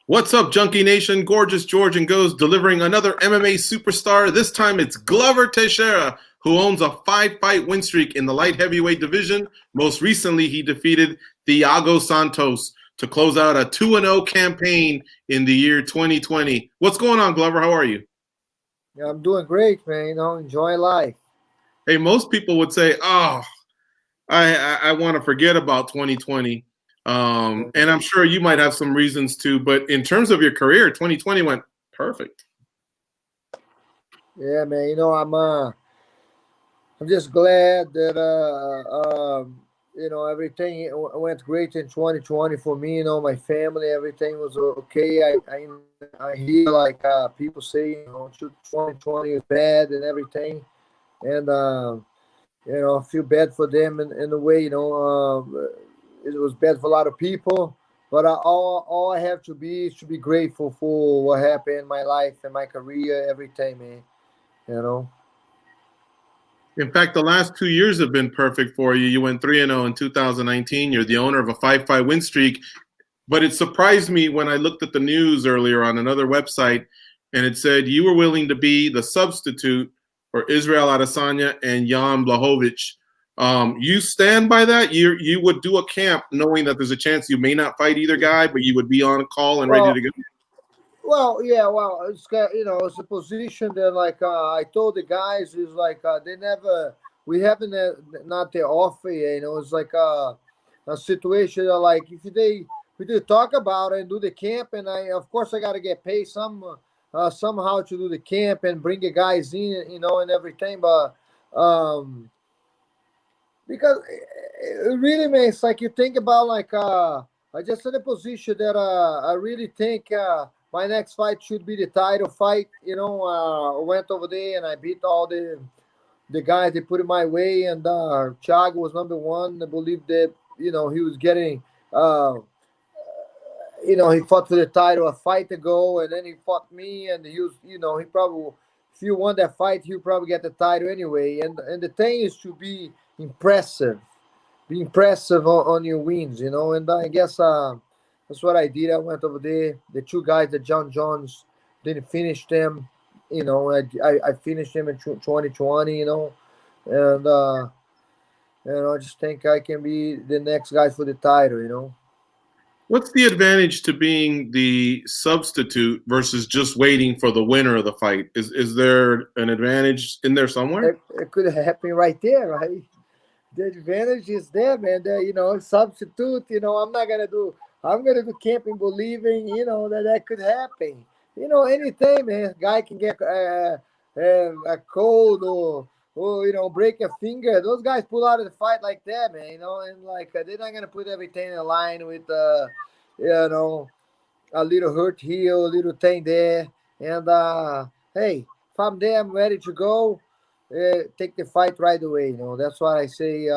What's up, Junkie Nation? Gorgeous George and Goes delivering another MMA superstar. This time it's Glover Teixeira, who owns a 5-fight win streak in the light heavyweight division. Most recently, he defeated Thiago Santos to close out a 2-0 campaign in the year 2020. What's going on, Glover? How are you? Yeah, I'm doing great, man. Enjoy life. Hey, most people would say, oh, I want to forget about 2020. And I'm sure you might have some reasons too, but in terms of your career, 2020 went perfect. Yeah, man. I'm just glad that everything went great in 2020 for me. My family, everything was okay. I hear like people say, 2020 is bad and everything, and I feel bad for them in a way. It was bad for a lot of people, but all I have to be is to be grateful for what happened in my life and my career, everything, man. In fact, the last 2 years have been perfect for you. You went 3-0 in 2019. You're the owner of a 5-fight win streak. But it surprised me when I looked at the news earlier on another website, and it said you were willing to be the substitute for Israel Adesanya and Jan Blachowicz. You stand by that? You would do a camp knowing that there's a chance you may not fight either guy, but you would be on call and ready to go? Well, yeah, it's it's a position that I told the guys is we haven't not the offer yet. It's like a situation that if we do talk about it and do the camp, and of course I got to get paid somehow to do the camp and bring the guys in, and everything, but because it really makes you think about I just in a position that I really think my next fight should be the title fight. I went over there and I beat all the guys they put in my way, and Thiago was number one. I believe that he was getting he fought for the title a fight ago, and then he fought me, and he was he probably, if you won that fight, he'll probably get the title anyway. And the thing is to be impressive on your wins, and I guess that's what I did. I went over there. The two guys, the John Jones, didn't finish them. I finished them in 2020. And I just think I can be the next guy for the title. What's the advantage to being the substitute versus just waiting for the winner of the fight? Is there an advantage in there somewhere? It could happen right there, right? The advantage is there, man. Substitute. I'm gonna do camping, believing, that could happen. Anything, man. Guy can get a cold or break a finger. Those guys pull out of the fight like that, man. And they're not gonna put everything in line with a little hurt here, a little thing there. And hey, if I'm there, I'm ready to go. Take the fight right away. That's what I say.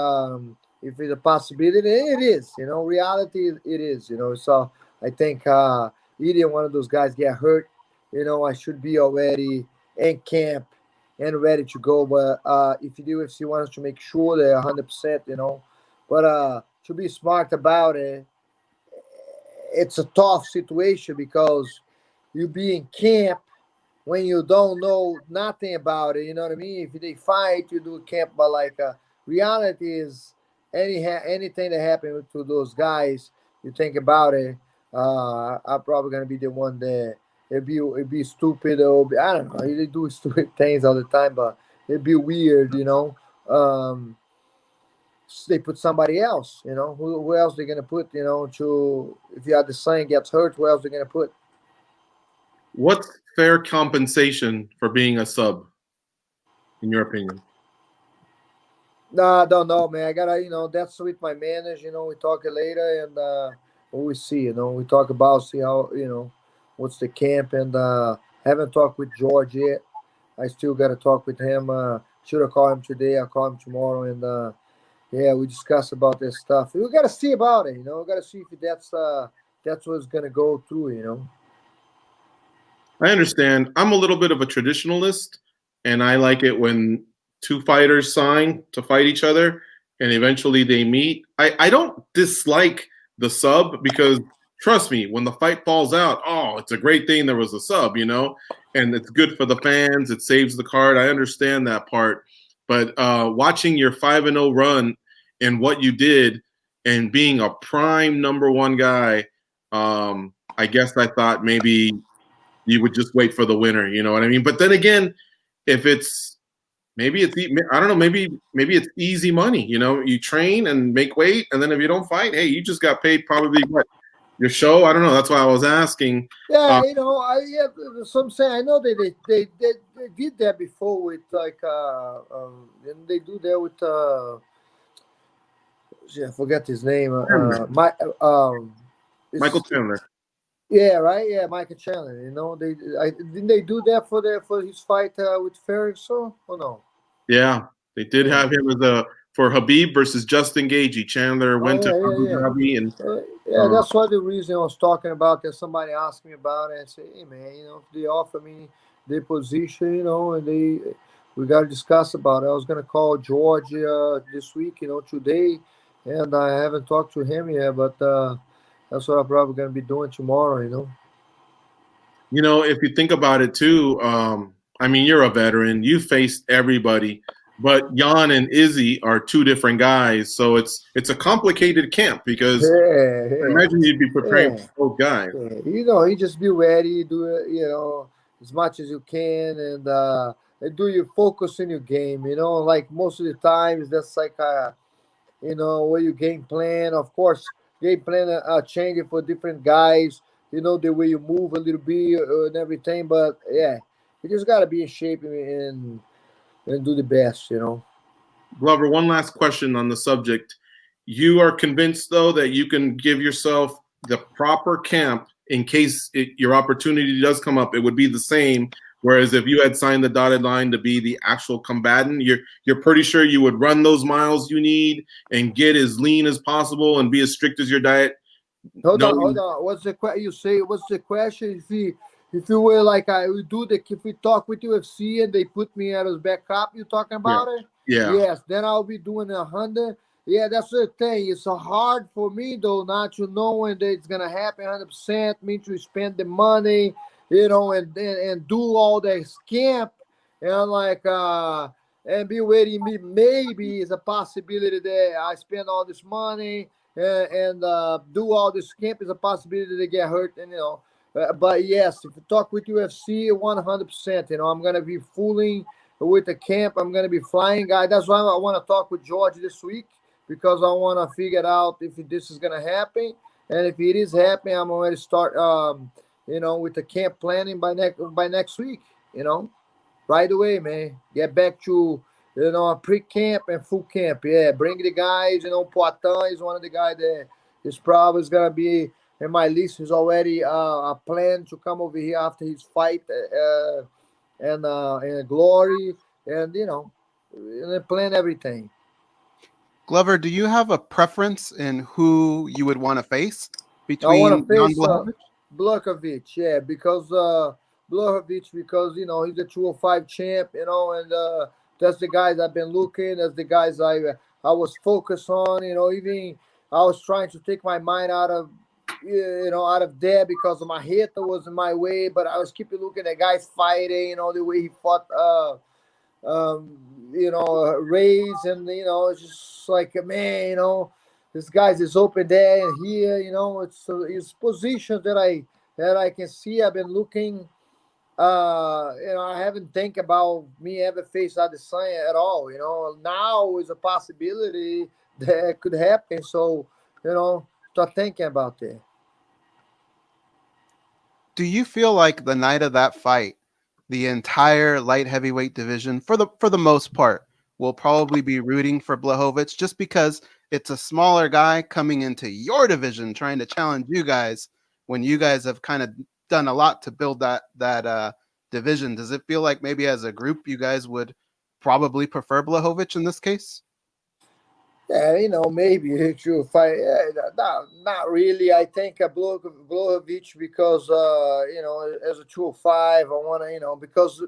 If it's a possibility, it is. Reality, it is. So I think either one of those guys get hurt, I should be already in camp and ready to go. But if the UFC wants to make sure they're 100%, but to be smart about it, it's a tough situation because you be in camp when you don't know nothing about it. You know what I mean? If they fight, you do camp, but reality is anything that happened to those guys, you think about it, I'm probably gonna be the one that it'd be stupid, or I don't know. They do stupid things all the time, but it'd be weird, They put somebody else, who else they're gonna put, to if the Adesanya gets hurt, who else they're gonna put? What's fair compensation for being a sub, in your opinion? No, I don't know, man. I gotta, that's with my manager. We talk it later, and we see. We talk about see how what's the camp, and haven't talked with George yet. I still gotta talk with him. Should have called him today. I'll call him tomorrow, and yeah, we discuss about this stuff. We gotta see about it. We gotta see if that's what's gonna go through. I understand. I'm a little bit of a traditionalist, and I like it when two fighters sign to fight each other and eventually they meet. I don't dislike the sub because trust me, when the fight falls out, oh, it's a great thing there was a sub, you know, and it's good for the fans. It saves the card. I understand that part. But watching your 5-0 run and what you did and being a prime #1 guy, I guess I thought maybe you would just wait for the winner. You know what I mean? But then again, if it's maybe it's I don't know, maybe it's easy money. You know, you train and make weight, and then if you don't fight, hey, you just got paid probably what your show. I don't know. That's why I was asking. Yeah, you know, so I'm saying I know they did that before with like and they do that with I forget his name. Michael Chandler. Yeah, right. Yeah, Michael Chandler. You know, didn't they do that for his fight with Ferguson? Or no? Yeah, they did have him as for Habib versus Justin Gaethje. Chandler went to Abu Dhabi and that's why the reason I was talking about that. Somebody asked me about it and say, "Hey, man, you know, if they offer me their position, you know, and we got to discuss about it." I was gonna call George this week, you know, today, and I haven't talked to him yet, but that's what I'm probably gonna be doing tomorrow, you know. You know, if you think about it too, I mean, you're a veteran. You faced everybody, but Jan and Izzy are two different guys, so it's a complicated camp because I imagine you'd be preparing for both guys. Yeah. You know, you just be ready, do it, you know, as much as you can, and do your focus in your game. You know, like most of the times, that's like you know, where you game plan. Of course, game plan changing for different guys. You know, the way you move a little bit and everything. But yeah, you just gotta be in shape and do the best. You know. Glover, one last question on the subject. You are convinced, though, that you can give yourself the proper camp in case your opportunity does come up. It would be the same. Whereas if you had signed the dotted line to be the actual combatant, you're pretty sure you would run those miles you need and get as lean as possible and be as strict as your diet. Hold on. What's the question? You say what's the question? If you were like if we talk with UFC and they put me as backup, you talking about it? Yeah. Yes. Then I'll be doing 100. Yeah, that's the thing. It's hard for me though not to know when it's gonna happen 100%. Me to spend the money, you know, and do all that scamp and like and be waiting. Maybe it's a possibility that I spend all this money and do all this camp is a possibility to get hurt, and you know. But yes, if you talk with UFC, 100%, you know, I'm gonna be fooling with the camp. I'm gonna be flying guy. That's why I want to talk with George this week because I want to figure out if this is gonna happen, and if it is happening, I'm already start, you know, with the camp planning by next week. You know, right away, man. Get back to pre-camp and full camp. Yeah, bring the guys. You know, Poitin is one of the guys that is probably going to be in my list. He's already a plan to come over here after his fight and Glory, and you know, and plan everything. Glover, do you have a preference in who you would want to face between I want to face Blachowicz? Blachowicz, yeah, because Blachowicz, because you know he's a 205 champ, you know, and that's the guys I've been looking. That's the guys I was focused on. You know, even I was trying to take my mind out of there because of my head that was in my way. But I was keeping looking at guys fighting. You know, the way he fought. Rays, and you know, it's just like, man, you know, this guy's is open there and here. You know, it's positions that I can see. I've been looking. You know, I haven't think about me ever face Adesanya at all. You know, now is a possibility that could happen. So, you know, start thinking about it. Do you feel like the night of that fight, the entire light heavyweight division, for the most part, will probably be rooting for Blachowicz just because it's a smaller guy coming into your division trying to challenge you guys when you guys have kind of done a lot to build that division? Does it feel like maybe as a group you guys would probably prefer Blachowicz in this case? Yeah, you know, maybe to fight. Not really. I think Blachowicz because you know, as a 205, I want to, you know, because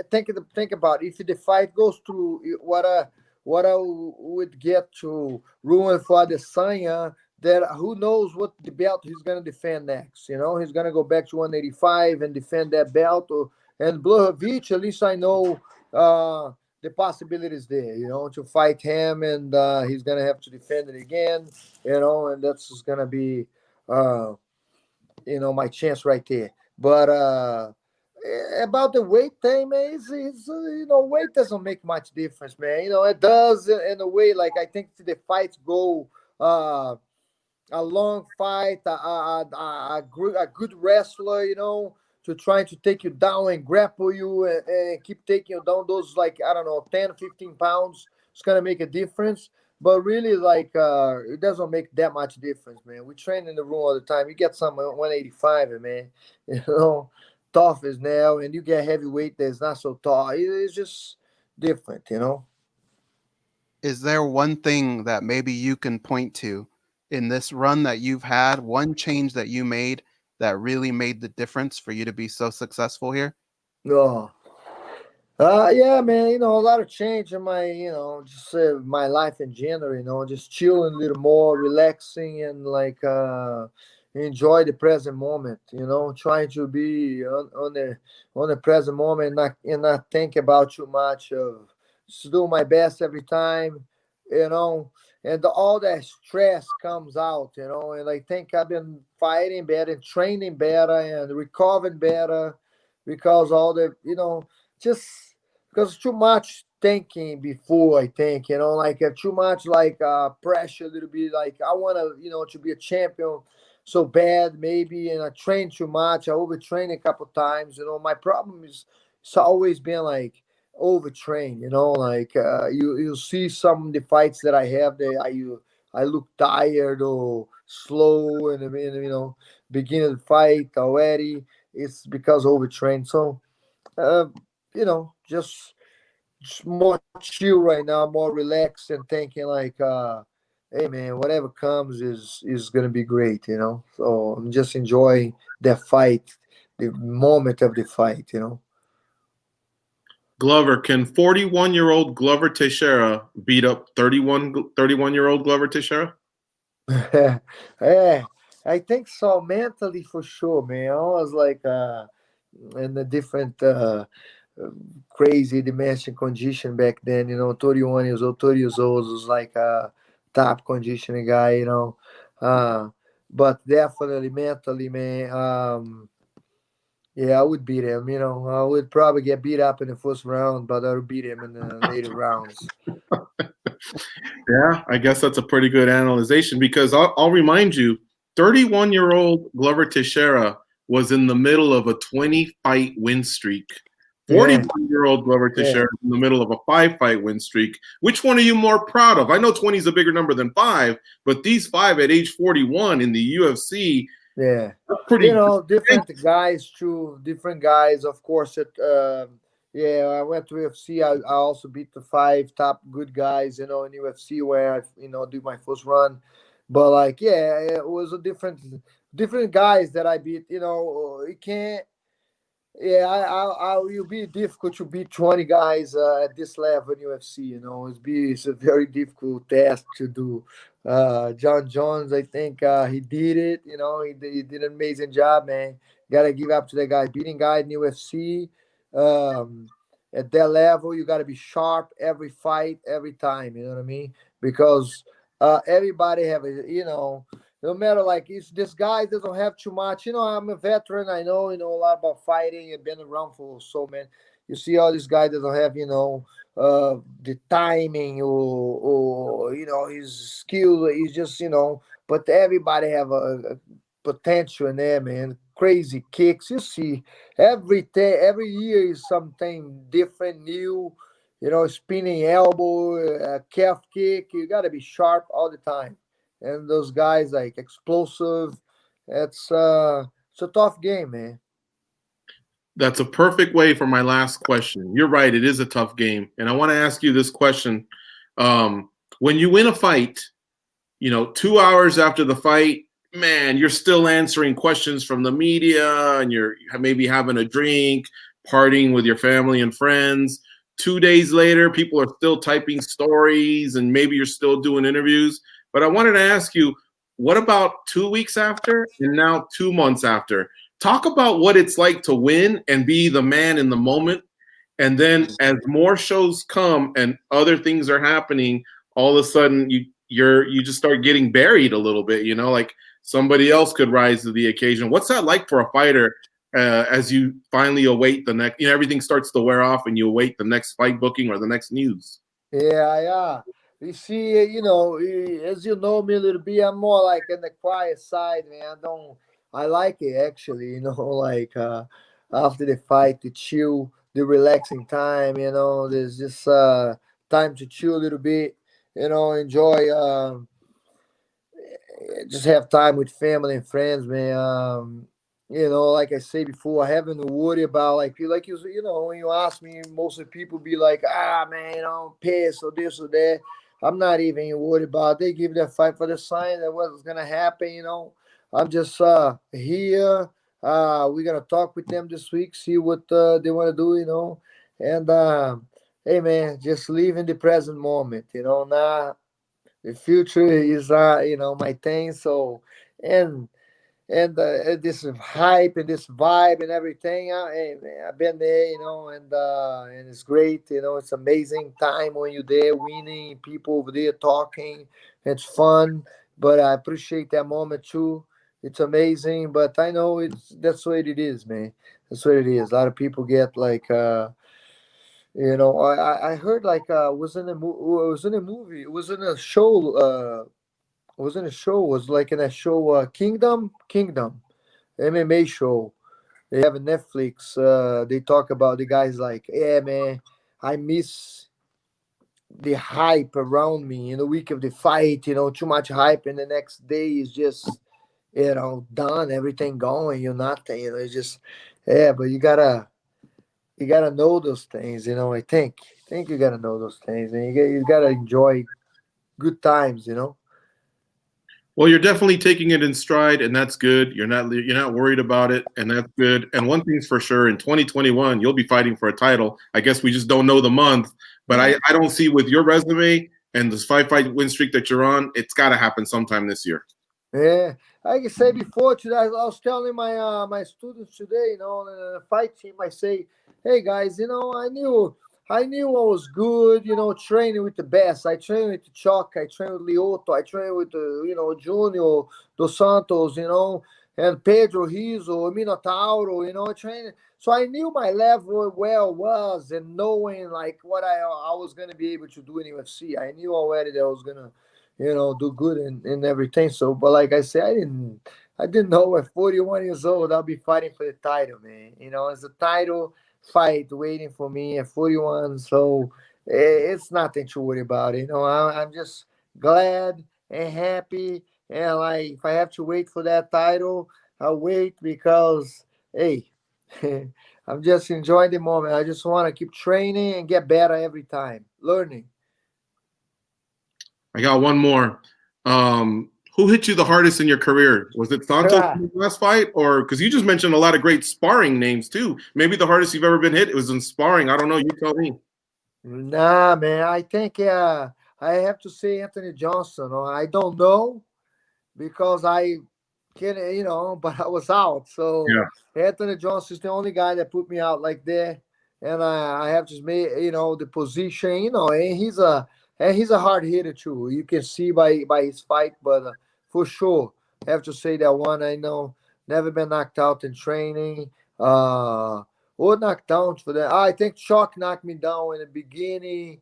think about it. If the fight goes through what I would get to ruin for Adesanya, that who knows what the belt he's gonna defend next. You know, he's gonna go back to 185 and defend that belt. And Blachowicz, at least I know the possibilities there. You know, to fight him, and he's gonna have to defend it again. You know, and that's gonna be my chance right there. But about the weight thing, man, weight doesn't make much difference, man. It does in a way. Like I think the fights go a long fight, a good wrestler, to try to take you down and grapple you and keep taking you down. Those, like, I don't know, 10, 15 pounds, it's gonna make a difference. But really, like, it doesn't make that much difference, man. We train in the room all the time. You get some 185, and man, tough as nail, and you get heavyweight that's not so tough. It's just different, Is there one thing that maybe you can point to in this run that you've had, one change that you made that really made the difference for you to be so successful here? No. Yeah, man, a lot of change in my, just my life in general, just chilling a little more, relaxing, and like enjoy the present moment, trying to be on the present moment, and not think about too much of just do my best every time, and all that stress comes out, and I think I've been fighting better and training better and recovering better because all the, just because too much thinking before, I think, like too much like pressure, a little bit, like I want to, to be a champion so bad maybe, and I train too much. I overtrain a couple times. My problem is it's always been like overtrain. Like you see some of the fights that I have that I look tired or slow, and I mean, beginning the fight already. It's because overtrain. So just more chill right now, more relaxed, and thinking like, hey man, whatever comes is gonna be great, So I'm just enjoying the fight, the moment of the fight, Glover, can 41-year-old Glover Teixeira beat up 31-year-old Glover Teixeira? Yeah, I think so. Mentally, for sure, man. I was like in a different crazy dimension condition back then, 31 years old, 30 years old was like a top conditioning guy, but definitely mentally, man. Yeah, I would beat him. I would probably get beat up in the first round, but I would beat him in the later rounds. Yeah, I guess that's a pretty good analyzation, because I'll remind you, 31-year-old Glover Teixeira was in the middle of a 20-fight win streak. 41-year-old Glover Teixeira is in the middle of a 5-fight win streak. Which one are you more proud of? I know 20 is a bigger number than 5, but these 5 at age 41 in the UFC, pretty different guys too. Different guys, of course. I went to UFC. I also beat the 5 top good guys, in UFC where I, do my first run. But like, it was a different guys that I beat. You can't. Yeah, I will be difficult to beat 20 guys at this level in UFC. It's a very difficult task to do. John Jones, I think he did it. He did an amazing job, man. Gotta give up to that guy. Beating guy in UFC at that level, you gotta be sharp every fight, every time. You know what I mean? Because everybody have no matter, like, if this guy doesn't have too much, I'm a veteran. I know, a lot about fighting and been around for so many. You see all these guys doesn't have, the timing or his skill. He's just, but everybody have a potential in there, man. Crazy kicks. You see every year is something different, new, spinning elbow, calf kick. You got to be sharp all the time. And those guys, like, explosive. It's a tough game, man. That's a perfect way for my last question. You're right. It is a tough game. And I want to ask you this question. When you win a fight, 2 hours after the fight, man, you're still answering questions from the media, and you're maybe having a drink, partying with your family and friends. 2 days later, people are still typing stories, and maybe you're still doing interviews. But I wanted to ask you, what about 2 weeks after and now 2 months after? Talk about what it's like to win and be the man in the moment. And then as more shows come and other things are happening, all of a sudden you just start getting buried a little bit, you know, like somebody else could rise to the occasion. What's that like for a fighter as you finally await the next, you know, everything starts to wear off and you await the next fight booking or the next news? Yeah. You see, you know, as you know me a little bit, I'm more like in the quiet side, man. I like it actually, you know, like after the fight, the chill, the relaxing time, you know, there's just time to chill a little bit, you know, enjoy, just have time with family and friends, man. You know, like I say before, I haven't to worry about you know, when you ask me, most of the people be like, man, you know, I'm pissed or this or that. I'm not even worried about it. They give that fight for the sign that what's gonna happen, you know. I'm just here. We're gonna talk with them this week, see what they wanna do, you know. And hey man, just live in the present moment, you know. Now the future is you know, my thing. So and this hype and this vibe and everything. Hey, man, I've been there, you know, and it's great. You know, it's amazing time when you're there, winning, people over there talking. It's fun, but I appreciate that moment too. It's amazing, but I know that's what it is, man. That's what it is. A lot of people get like, you know, I heard like was in a was in a movie, it was in a show. Was in a show. Was like in a show, Kingdom MMA show. They have a Netflix. They talk about the guys like, yeah, man, I miss the hype around me in the week of the fight. You know, too much hype, and the next day is just, you know, done. Everything going. You're nothing. You know, it's just, yeah. But you gotta know those things. You know, I think you gotta know those things, and you gotta enjoy good times. You know. Well, you're definitely taking it in stride, and that's good. You're not worried about it, and that's good. And one thing's for sure, in 2021, you'll be fighting for a title. I guess we just don't know the month, but I don't see with your resume and this 5-fight win streak that you're on, it's got to happen sometime this year. Yeah, like I said before today, I was telling my students today, you know, in the fight team, I say, hey guys, you know, I knew I was good, you know, training with the best. I trained with Chuck, I trained with Lioto, I trained with you know, Junior Dos Santos, you know, and Pedro Rizzo, Minotauro, you know, I trained. So I knew my level was, and knowing like what I was gonna be able to do in UFC. I knew already that I was gonna, you know, do good in everything. So, but like I said, I didn't know at 41 years old I'll be fighting for the title, man. You know, it's a title fight waiting for me at 41. So it's nothing to worry about. You know, I'm just glad and happy. And like, if I have to wait for that title, I'll wait because, hey, I'm just enjoying the moment. I just want to keep training and get better every time, learning. I got one more. Who hit you the hardest in your career? Was it Santos in the last fight? Or because you just mentioned a lot of great sparring names too. Maybe the hardest you've ever been hit was in sparring. I don't know. You tell me. Nah, man. I think I have to say Anthony Johnson. I don't know because I can't, you know, but I was out. So Yeah. Anthony Johnson is the only guy that put me out like that, and I have just made, you know, the position, you know, and he's a hard hitter too. You can see by his fight, but for sure, I have to say that one. I know never been knocked out in training. Or knocked down for that. I think Chuck knocked me down in the beginning.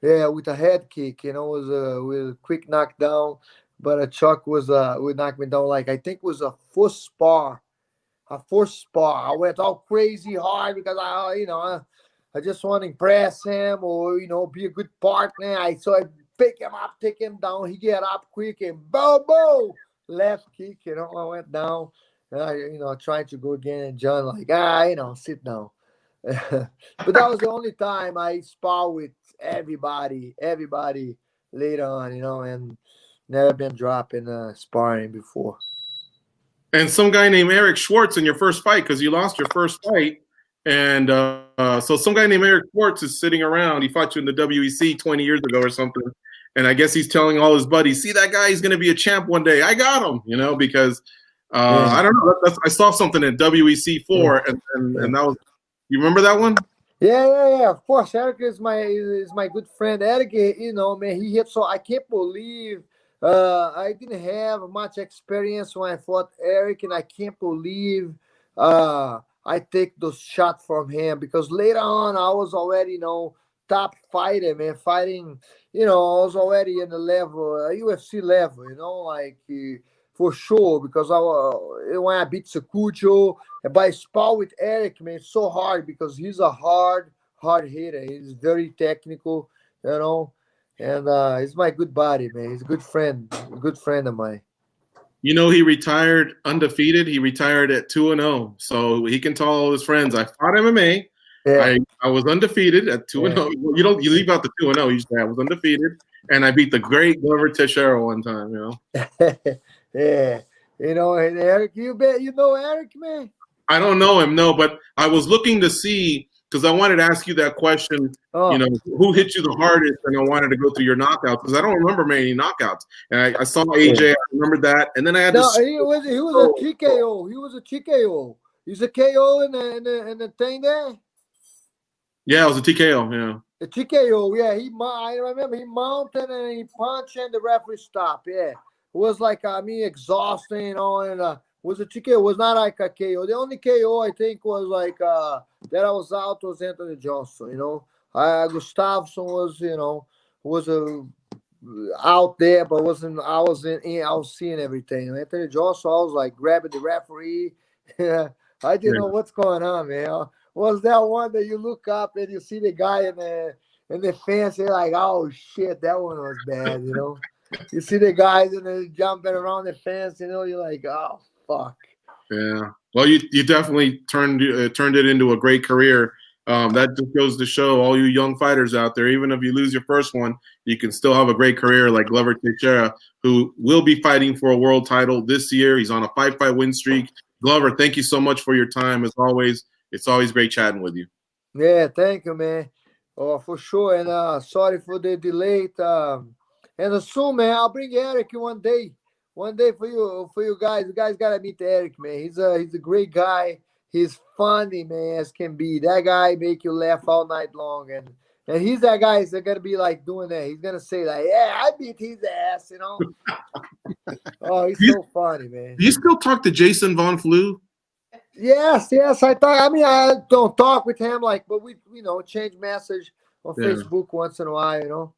Yeah, with a head kick. You know, it was with a quick knockdown. But Chuck would knock me down like I think it was a first spar. I went all crazy hard because I just want to impress him or, you know, be a good partner. So I pick him up, take him down. He get up quick and boom, left kick. You know, I went down. You know, trying to go again, and John like, you know, sit down. But that was the only time I spar with everybody later on, you know, and never been dropping sparring before. And some guy named Eric Schwartz in your first fight, because you lost your first fight. And so some guy named Eric Schwartz is sitting around. He fought you in the WEC 20 years ago or something. And I guess he's telling all his buddies, see that guy, he's going to be a champ one day. I got him, because I don't know. I saw something at WEC 4, and that was, you remember that one? Yeah. Of course, Eric is my good friend. Eric, man, he hit so I can't believe I didn't have much experience when I fought Eric, and I can't believe I take those shots from him because later on I was already, top fighter, man, fighting. I was already in the level, UFC level, for sure, because when I beat Sakucho, but I spar with Eric, man, it's so hard because he's a hard hitter. He's very technical, and he's my good buddy, man. He's a good friend of mine. He retired undefeated. He retired at 2-0, so he can tell all his friends, I fought MMA. Yeah. I was undefeated at 2-0. You leave out the 2-0. You say I was undefeated, and I beat the great Glover Teixeira one time. Yeah, and Eric, you bet you know Eric, man. I don't know him, no, but I was looking to see because I wanted to ask you that question. Who hit you the hardest, and I wanted to go through your knockouts because I don't remember many knockouts. And I saw AJ, I remember that, and then I had he was a TKO. He was a TKO. He's a KO in the thing there. Yeah, it was a TKO. Yeah, a TKO. Yeah, I remember he mounted and he punched and the referee stopped. Yeah, it was like exhausting, and was a TKO. It was not like a KO. The only KO I think was like that I was out was Anthony Johnson. Gustafsson was out there, but wasn't. I was seeing everything. Anthony Johnson, I was like grabbing the referee. I didn't know what's going on, man. Was that one that you look up and you see the guy in the fence? You're like, oh shit, that one was bad. You see the guys jumping around the fence. You're like, oh fuck. Yeah. Well, you definitely turned it into a great career. That just goes to show all you young fighters out there, even if you lose your first one, you can still have a great career like Glover Teixeira, who will be fighting for a world title this year. He's on a 5-fight win streak. Glover, thank you so much for your time as always. It's always great chatting with you. Yeah, thank you, man. Oh, for sure. And sorry for the delay. And soon, man, I'll bring Eric one day for you guys. You guys gotta meet Eric, man. He's a great guy. He's funny, man, as can be. That guy make you laugh all night long, and he's that guy that's gonna be like doing that. He's gonna say like, "Yeah, I beat his ass," Oh, he's so funny, man. Do you still talk to Jason Von Flew? Yes. I thought. I don't talk with him but we change message on Facebook once in a while.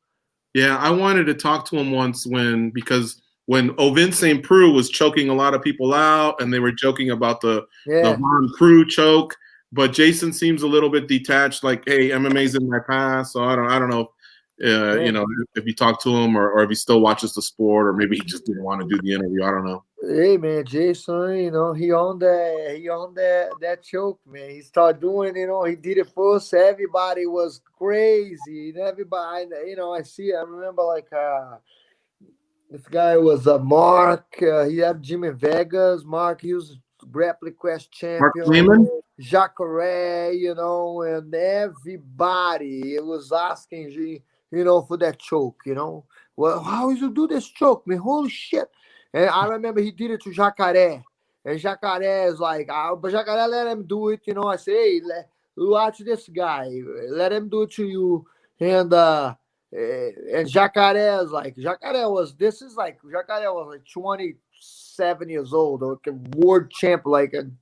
Yeah, I wanted to talk to him once because when Ovin St. Preux was choking a lot of people out, and they were joking about the Von Preux choke, but Jason seems a little bit detached. Like, hey, MMA's in my past, so I don't know. If you talk to him or if he still watches the sport, or maybe he just didn't want to do the interview. I don't know. Hey man, Jason, he owned that choke, man. He started doing, he did it first. Everybody was crazy. And everybody, I remember like this guy was Mark. He had Jimmy Vegas. Mark, he was Grappling Quest champion. Mark Jacare, and everybody was asking, for that choke, Well, how did you do this choke, man? Holy shit. And I remember he did it to Jacare. And Jacare is like, but Jacare let him do it, I say, hey, watch this guy. Let him do it to you. And Jacare is like, Jacare was like 27 years old, like a world champ, and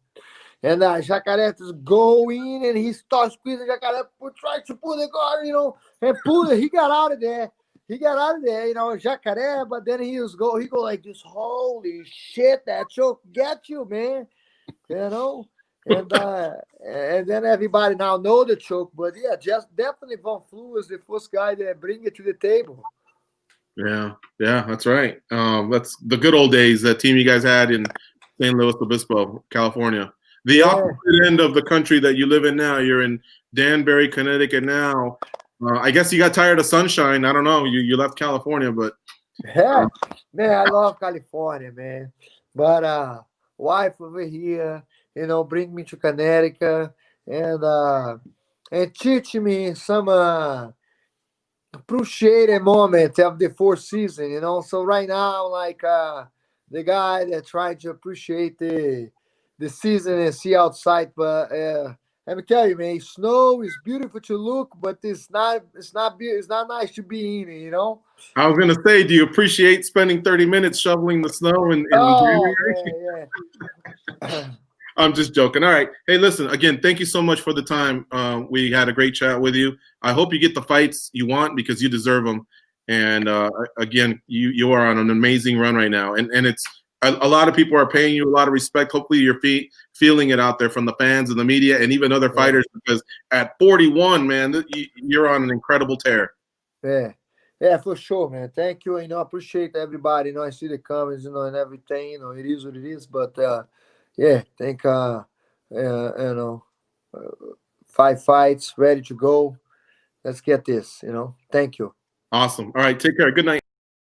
Jacare just go in and he starts squeezing Jacare, tries to pull the guard, and pull it. He got out of there, Jacare, but then he go like this, holy shit, that choke get you, man, and then everybody now know the choke, but yeah, just definitely Von Flew is the first guy that bring it to the table. Yeah, that's right. That's the good old days, that team you guys had in San Luis Obispo, California. The opposite end of the country that you live in now. You're in Danbury, Connecticut now. I guess you got tired of sunshine. I don't know. You left California, but yeah, man, I love California, man. But wife over here, bring me to Connecticut and teach me some appreciate a moment of the fourth season, you know. So right now, like the guy that trying to appreciate the season and see outside, but let me tell you, man, snow is beautiful to look, but it's not nice to be in it, you know. I was gonna say, do you appreciate spending 30 minutes shoveling the snow in Oh January? yeah. I'm just joking. All right. Hey, listen, again, thank you so much for the time. We had a great chat with you. I hope you get the fights you want because you deserve them. And again, you are on an amazing run right now. And it's a lot of people are paying you a lot of respect. Hopefully you're feeling it out there from the fans and the media and even other fighters, because at 41, man, you're on an incredible tear. Yeah, for sure, man. Thank you. You know, appreciate everybody. You know, I see the comments, you know, and everything. You know, it is what it is. But yeah, think you know, 5 fights ready to go. Let's get this. You know, thank you. Awesome. All right, take care. Good night.